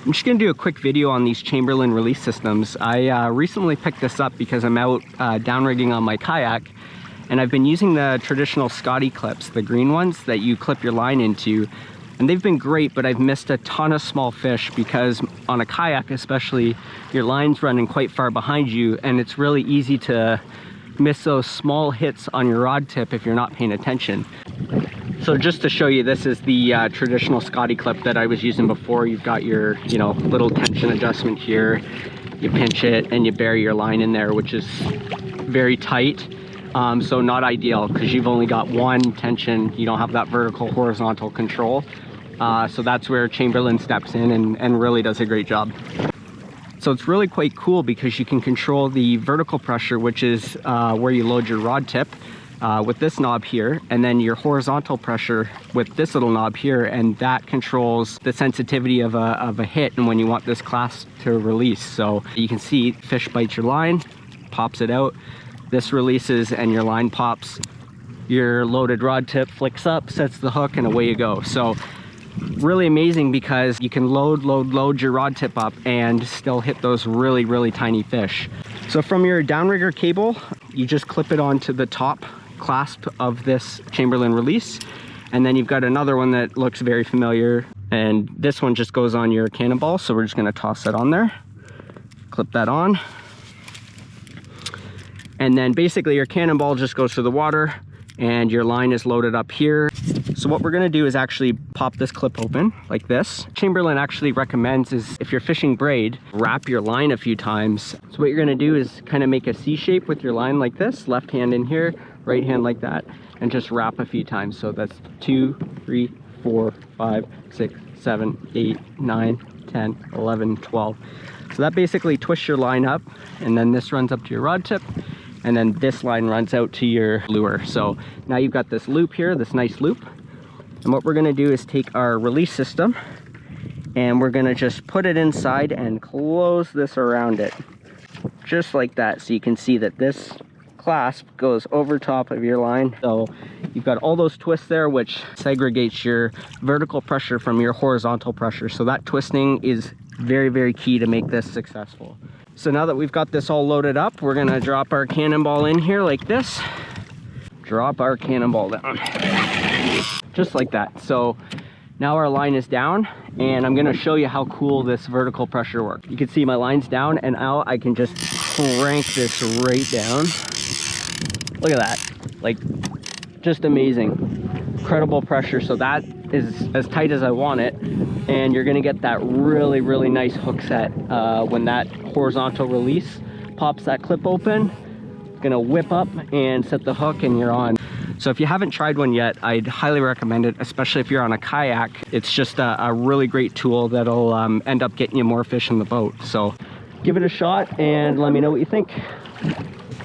I'm just gonna do a quick video on these Chamberlain release systems. I recently picked this up because I'm out downrigging on my kayak, and I've been using the traditional Scotty clips, the green ones that you clip your line into, and they've been great, but I've missed a ton of small fish because on a kayak especially, your line's running quite far behind you, and it's really easy to miss those small hits on your rod tip if you're not paying attention. So just to show you, this is the traditional Scotty clip that I was using before. You've got your, little tension adjustment here. You pinch it and you bury your line in there, which is very tight. So not ideal because you've only got one tension. You don't have that vertical horizontal control. So that's where Chamberlain steps in and really does a great job. So it's really quite cool because you can control the vertical pressure, which is where you load your rod tip with this knob here, and then your horizontal pressure with this little knob here, and that controls the sensitivity of a hit and when you want this class to release. So you can see fish bites your line, pops it out, this releases and your line pops, your loaded rod tip flicks up, sets the hook, and away you go. So really amazing because you can load your rod tip up and still hit those really tiny fish. So from your downrigger cable, you just clip it onto the top clasp of this Chamberlain release, and then you've got another one that looks very familiar, and this one just goes on your cannonball. So we're just going to toss that on there, clip that on, and then basically your cannonball just goes to the water and your line is loaded up here. So what we're gonna do is actually pop this clip open like this. Chamberlain actually recommends is if you're fishing braid, wrap your line a few times. So what you're gonna do is kind of make a C shape with your line like this, left hand in here, right hand like that, and just wrap a few times. So that's 2, 3, 4, 5, 6, 7, 8, 9, 10, 11, 12. So that basically twists your line up, and then this runs up to your rod tip, and then this line runs out to your lure. So now you've got this loop here, this nice loop. And what we're gonna do is take our release system and we're gonna just put it inside and close this around it. Just like that, so you can see that this clasp goes over top of your line. So you've got all those twists there, which segregates your vertical pressure from your horizontal pressure. So that twisting is very key to make this successful. So now that we've got this all loaded up, we're gonna drop our cannonball in here like this. Drop our cannonball down. Just like that. So now our line is down, and I'm gonna show you how cool this vertical pressure works. You can see my line's down, and now I can just crank this right down. Look at that. Like, just amazing. Incredible pressure. So that is as tight as I want it, and you're gonna get that really nice hook set when that horizontal release pops that clip open. It's gonna whip up and set the hook, and you're on. So if you haven't tried one yet, I'd highly recommend it, especially if you're on a kayak. It's just a really great tool that'll end up getting you more fish in the boat. So give it a shot and let me know what you think.